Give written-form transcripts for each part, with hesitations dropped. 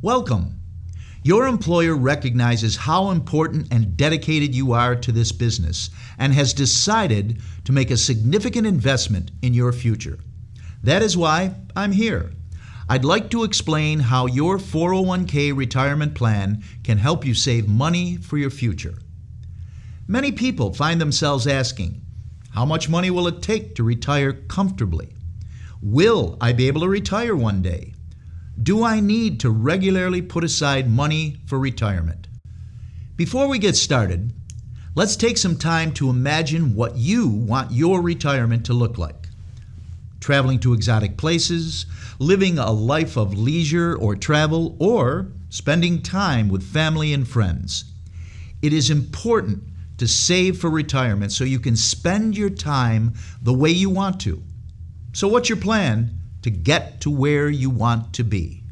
Welcome. Your employer recognizes how important and dedicated you are to this business and has decided to make a significant investment in your future. That is why I'm here. I'd like to explain how your 401k retirement plan can help you save money for your future. Many people find themselves asking, how much money will it take to retire comfortably? Will I be able to retire one day? Do I need to regularly put aside money for retirement? Before we get started, let's take some time to imagine what you want your retirement to look like. Traveling to exotic places, living a life of leisure or travel, or spending time with family and friends. It is important to save for retirement so you can spend your time the way you want to. So what's your plan to get to where you want to be?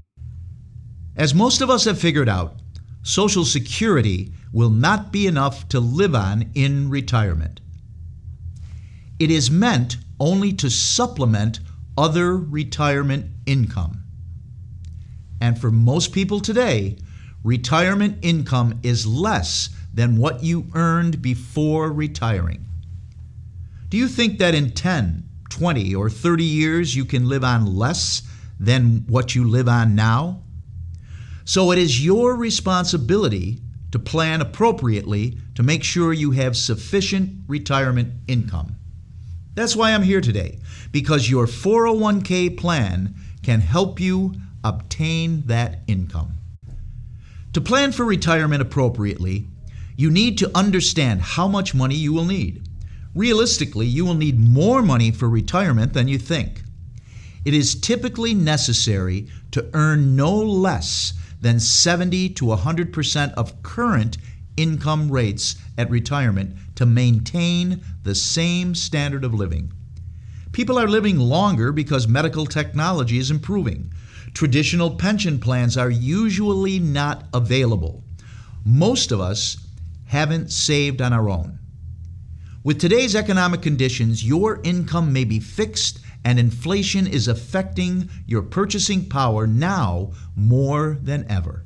As most of us have figured out, Social Security will not be enough to live on in retirement. It is meant only to supplement other retirement income. And for most people today, retirement income is less than what you earned before retiring. Do you think that in 10, 20, or 30 years you can live on less than what you live on now? So it is your responsibility to plan appropriately to make sure you have sufficient retirement income. That's why I'm here today, because your 401k plan can help you obtain that income. To plan for retirement appropriately, you need to understand how much money you will need. Realistically, you will need more money for retirement than you think. It is typically necessary to earn no less than 70 to 100% of current income rates at retirement to maintain the same standard of living. People are living longer because medical technology is improving. Traditional pension plans are usually not available. Most of us haven't saved on our own. With today's economic conditions, your income may be fixed and inflation is affecting your purchasing power now more than ever.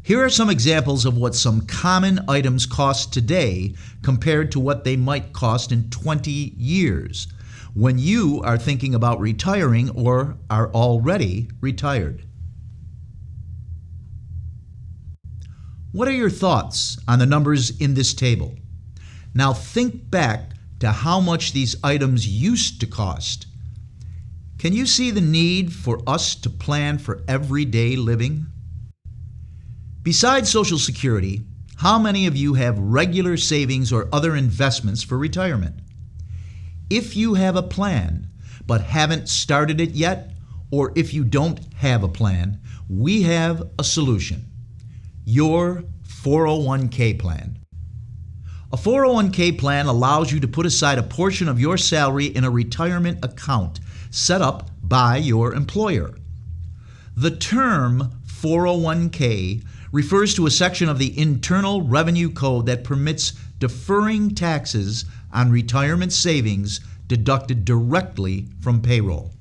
Here are some examples of what some common items cost today compared to what they might cost in 20 years when you are thinking about retiring or are already retired. What are your thoughts on the numbers in this table? Now think back to how much these items used to cost. Can you see the need for us to plan for everyday living? Besides Social Security, how many of you have regular savings or other investments for retirement? If you have a plan but haven't started it yet, or if you don't have a plan, we have a solution. Your 401k plan. A 401k plan allows you to put aside a portion of your salary in a retirement account set up by your employer. The term 401k refers to a section of the Internal Revenue Code that permits deferring taxes on retirement savings deducted directly from payroll.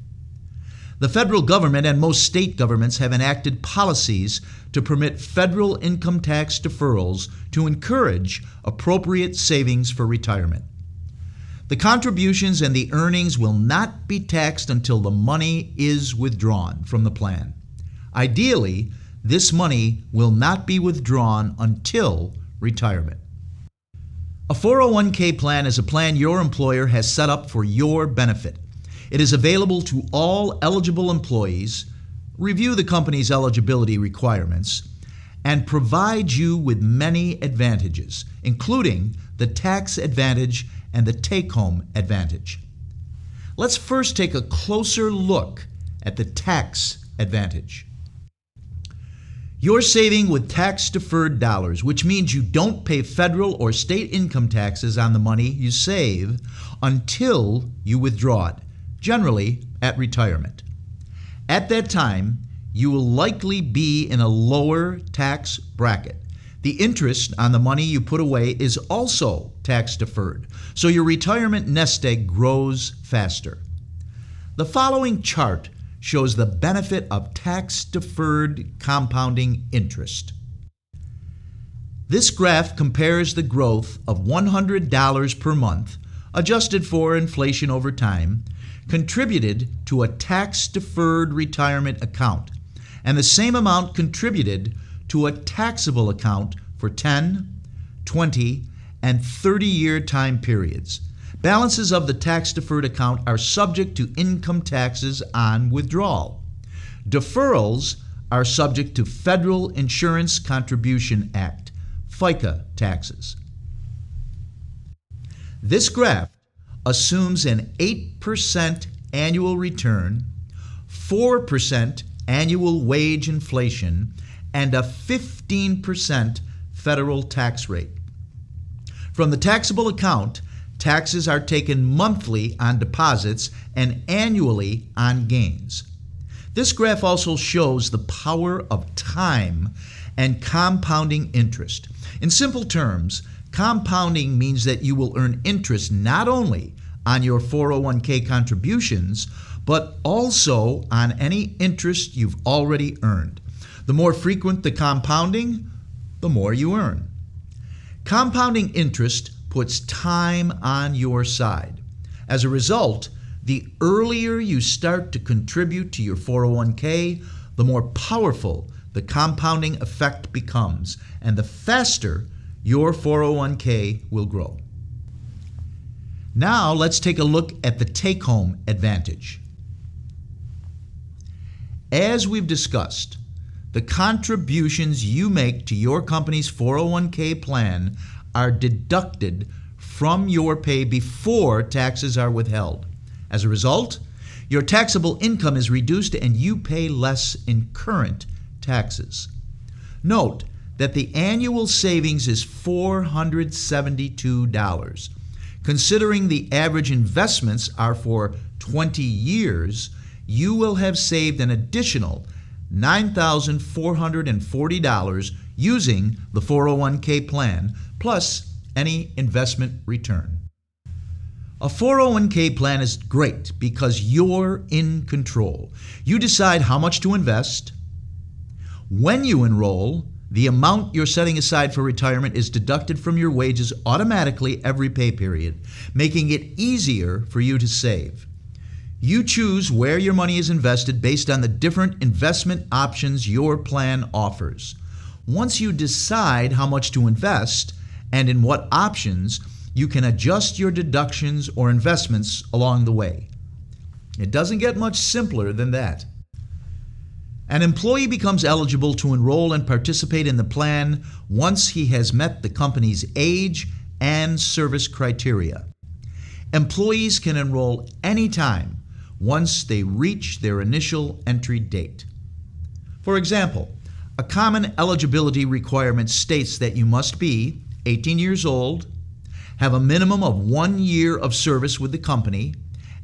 The federal government and most state governments have enacted policies to permit federal income tax deferrals to encourage appropriate savings for retirement. The contributions and the earnings will not be taxed until the money is withdrawn from the plan. Ideally, this money will not be withdrawn until retirement. A 401k plan is a plan your employer has set up for your benefit. It is available to all eligible employees, review the company's eligibility requirements, and provides you with many advantages, including the tax advantage and the take-home advantage. Let's first take a closer look at the tax advantage. You're saving with tax-deferred dollars, which means you don't pay federal or state income taxes on the money you save until you withdraw it, generally at retirement. At that time, you will likely be in a lower tax bracket. The interest on the money you put away is also tax deferred, so your retirement nest egg grows faster. The following chart shows the benefit of tax-deferred compounding interest. This graph compares the growth of $100 per month, adjusted for inflation over time, contributed to a tax-deferred retirement account, and the same amount contributed to a taxable account for 10, 20, and 30-year time periods. Balances of the tax-deferred account are subject to income taxes on withdrawal. Deferrals are subject to Federal Insurance Contribution Act, FICA taxes. This graph assumes an 8% annual return, 4% annual wage inflation, and a 15% federal tax rate. From the taxable account, taxes are taken monthly on deposits and annually on gains. This graph also shows the power of time and compounding interest. In simple terms, compounding means that you will earn interest not only on your 401k contributions, but also on any interest you've already earned. The more frequent the compounding, the more you earn. Compounding interest puts time on your side. As a result, the earlier you start to contribute to your 401k, the more powerful the compounding effect becomes, and the faster your 401k will grow. Now let's take a look at the take-home advantage. As we've discussed, the contributions you make to your company's 401k plan are deducted from your pay before taxes are withheld. As a result, your taxable income is reduced and you pay less in current taxes. Note that the annual savings is $472. Considering the average investments are for 20 years, you will have saved an additional $9,440 using the 401k plan, plus any investment return. A 401k plan is great because you're in control. You decide how much to invest. When you enroll, the amount you're setting aside for retirement is deducted from your wages automatically every pay period, making it easier for you to save. You choose where your money is invested based on the different investment options your plan offers. Once you decide how much to invest and in what options, you can adjust your deductions or investments along the way. It doesn't get much simpler than that. An employee becomes eligible to enroll and participate in the plan once he has met the company's age and service criteria. Employees can enroll anytime once they reach their initial entry date. For example, a common eligibility requirement states that you must be 18 years old, have a minimum of 1 year of service with the company,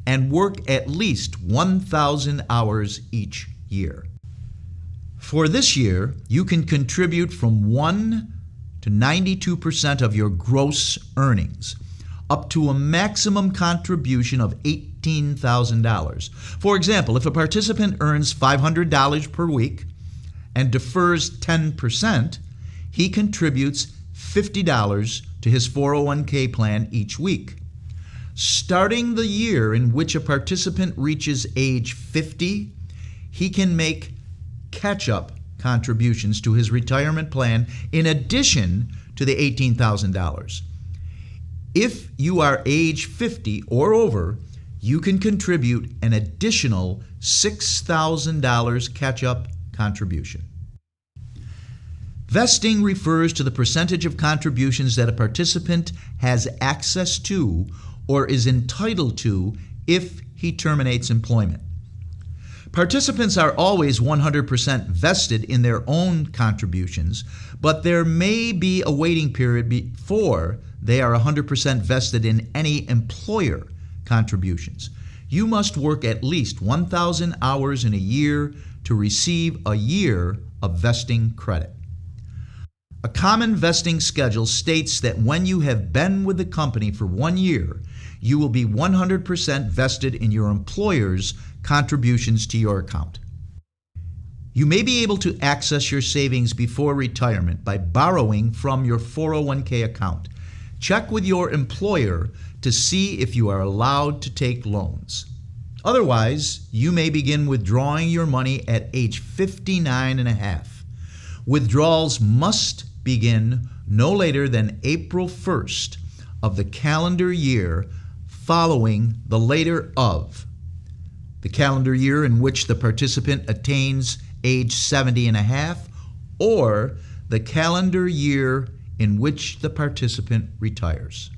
and work at least 1,000 hours each year. For this year, you can contribute from 1 to 92% of your gross earnings, up to a maximum contribution of $18,000. For example, if a participant earns $500 per week and defers 10%, he contributes $50 to his 401k plan each week. Starting the year in which a participant reaches age 50, he can make catch-up contributions to his retirement plan in addition to the $18,000. If you are age 50 or over, you can contribute an additional $6,000 catch-up contribution. Vesting refers to the percentage of contributions that a participant has access to or is entitled to if he terminates employment. Participants are always 100% vested in their own contributions, but there may be a waiting period before they are 100% vested in any employer contributions. You must work at least 1,000 hours in a year to receive a year of vesting credit. A common vesting schedule states that when you have been with the company for 1 year, you will be 100% vested in your employer's contributions to your account. You may be able to access your savings before retirement by borrowing from your 401k account. Check with your employer to see if you are allowed to take loans. Otherwise, you may begin withdrawing your money at age 59 and a half. Withdrawals must begin no later than April 1st of the calendar year following the later of the calendar year in which the participant attains age 70 and a half, or the calendar year in which the participant retires.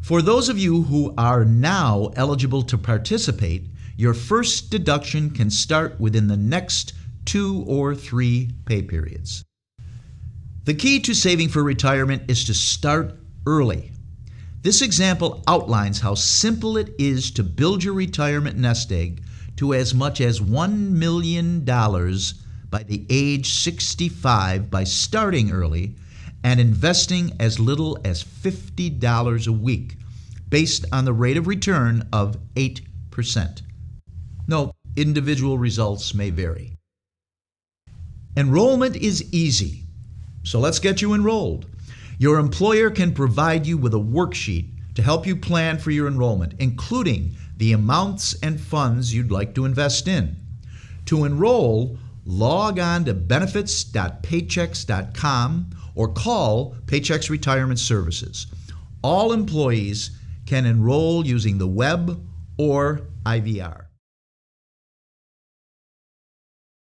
For those of you who are now eligible to participate, your first deduction can start within the next 2 or 3 pay periods. The key to saving for retirement is to start early. This example outlines how simple it is to build your retirement nest egg to as much as $1 million by the age 65 by starting early and investing as little as $50 a week, based on the rate of return of 8%. Note, individual results may vary. Enrollment is easy, so let's get you enrolled. Your employer can provide you with a worksheet to help you plan for your enrollment, including the amounts and funds you'd like to invest in. To enroll, log on to benefits.paychex.com or call Paychex Retirement Services. All employees can enroll using the web or IVR.